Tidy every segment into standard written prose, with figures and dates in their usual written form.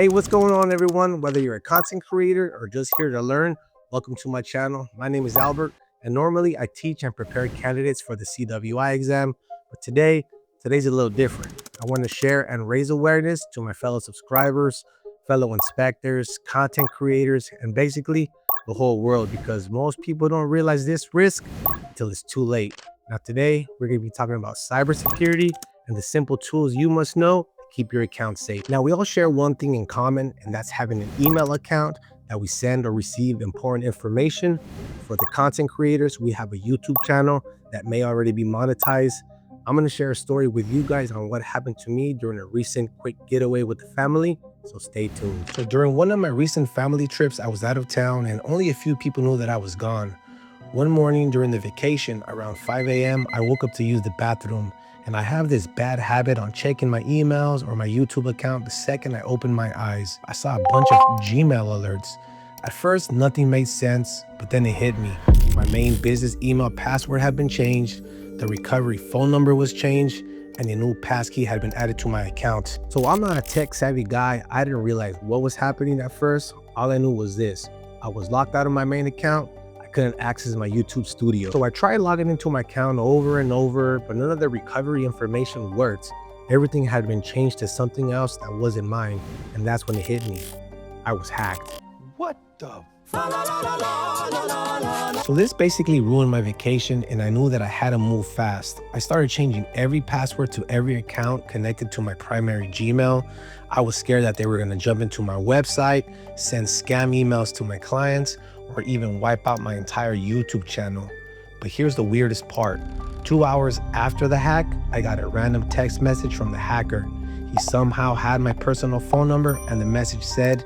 Hey, what's going on, everyone? Whether you're a content creator or just here to learn, welcome to my channel. My name is Albert, and normally I teach and prepare candidates for the CWI exam. But today's a little different. I want to share and raise awareness to my fellow subscribers, fellow inspectors, content creators, and basically the whole world because most people don't realize this risk until it's too late. Now, today we're going to be talking about cybersecurity and the simple tools you must know keep your account safe. Now, we all share one thing in common, and that's having an email account that we send or receive important information. For the content creators, we have a YouTube channel that may already be monetized. I'm going to share a story with you guys on what happened to me during a recent quick getaway with the family, so stay tuned. So during one of my recent family trips, I was out of town and only a few people knew that I was gone. One morning during the vacation, around 5 a.m., I woke up to use the bathroom. And I have this bad habit on checking my emails or my YouTube account the second I open my eyes. I saw a bunch of Gmail alerts. At first, nothing made sense, but then it hit me. My main business email password had been changed, the recovery phone number was changed, and a new passkey had been added to my account. So I'm not a tech-savvy guy. I didn't realize what was happening at first. All I knew was this: I was locked out of my main account. Couldn't access my YouTube studio. So I tried logging into my account over and over, but none of the recovery information worked. Everything had been changed to something else that wasn't mine. And that's when it hit me. I was hacked. What the? So this basically ruined my vacation, and I knew that I had to move fast. I started changing every password to every account connected to my primary Gmail. I was scared that they were gonna jump into my website, send scam emails to my clients, or even wipe out my entire YouTube channel. But here's the weirdest part. 2 hours after the hack, I got a random text message from the hacker. He somehow had my personal phone number, and the message said,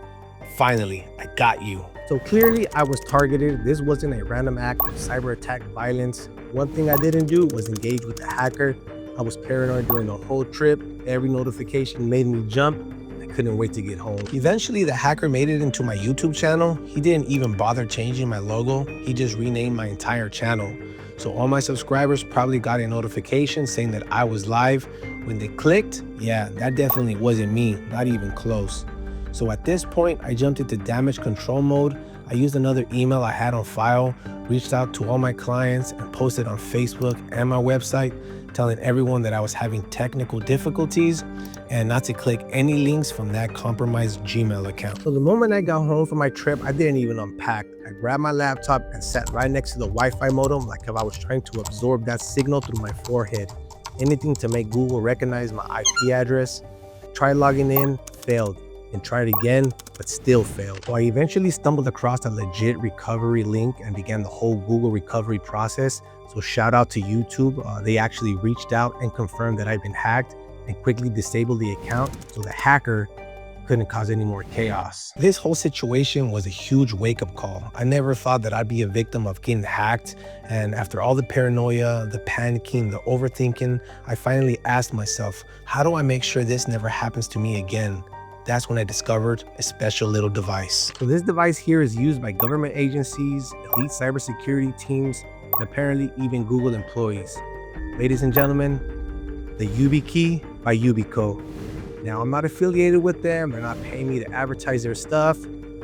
"Finally, I got you." So clearly I was targeted. This wasn't a random act of cyber attack violence. One thing I didn't do was engage with the hacker. I was paranoid during the whole trip. Every notification made me jump. Couldn't wait to get home. Eventually, the hacker made it into my YouTube channel. He didn't even bother changing my logo. He just renamed my entire channel. So all my subscribers probably got a notification saying that I was live. When they clicked, yeah, that definitely wasn't me, not even close. So at this point, I jumped into damage control mode. I used another email I had on file, reached out to all my clients, and posted on Facebook and my website, telling everyone that I was having technical difficulties and not to click any links from that compromised Gmail account. So the moment I got home from my trip, I didn't even unpack. I grabbed my laptop and sat right next to the Wi-Fi modem like if I was trying to absorb that signal through my forehead. Anything to make Google recognize my IP address. I tried logging in, failed, and tried again, but still failed. So I eventually stumbled across a legit recovery link and began the whole Google recovery process. So shout out to YouTube. They actually reached out and confirmed that I'd been hacked and quickly disabled the account so the hacker couldn't cause any more chaos. This whole situation was a huge wake-up call. I never thought that I'd be a victim of getting hacked, and after all the paranoia, the panicking, the overthinking, I finally asked myself, how do I make sure this never happens to me again? That's when I discovered a special little device. So this device here is used by government agencies, elite cybersecurity teams, and apparently even Google employees. Ladies and gentlemen, the YubiKey by Yubico. Now, I'm not affiliated with them. They're not paying me to advertise their stuff.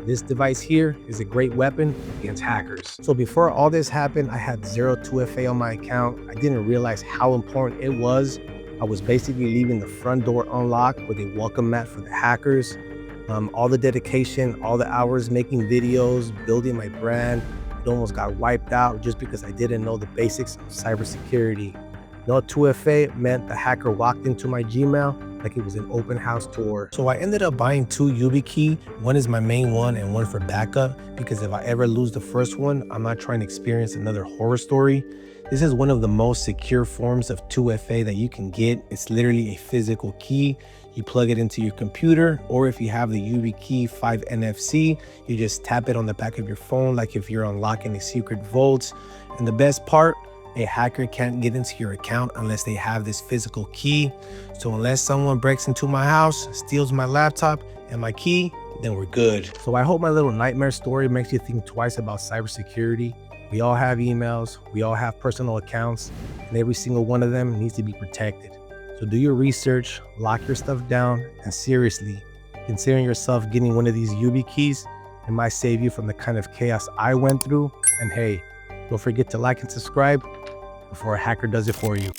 This device here is a great weapon against hackers. So before all this happened, I had zero 2FA on my account. I didn't realize how important it was. I was basically leaving the front door unlocked with a welcome mat for the hackers. All the dedication, all the hours making videos, building my brand, it almost got wiped out just because I didn't know the basics of cybersecurity. No 2FA meant the hacker walked into my Gmail like it was an open house tour. So I ended up buying two YubiKey. One is my main one and one for backup, because if I ever lose the first one, I'm not trying to experience another horror story. This is one of the most secure forms of 2FA that you can get. It's literally a physical key. You plug it into your computer, or if you have the YubiKey 5 NFC, you just tap it on the back of your phone like if you're unlocking a secret vault. And the best part, a hacker can't get into your account unless they have this physical key. So unless someone breaks into my house, steals my laptop and my key, then we're good. So I hope my little nightmare story makes you think twice about cybersecurity. We all have emails, we all have personal accounts, and every single one of them needs to be protected. So do your research, lock your stuff down, and seriously, considering yourself getting one of these YubiKeys, it might save you from the kind of chaos I went through. And hey, don't forget to like and subscribe before a hacker does it for you.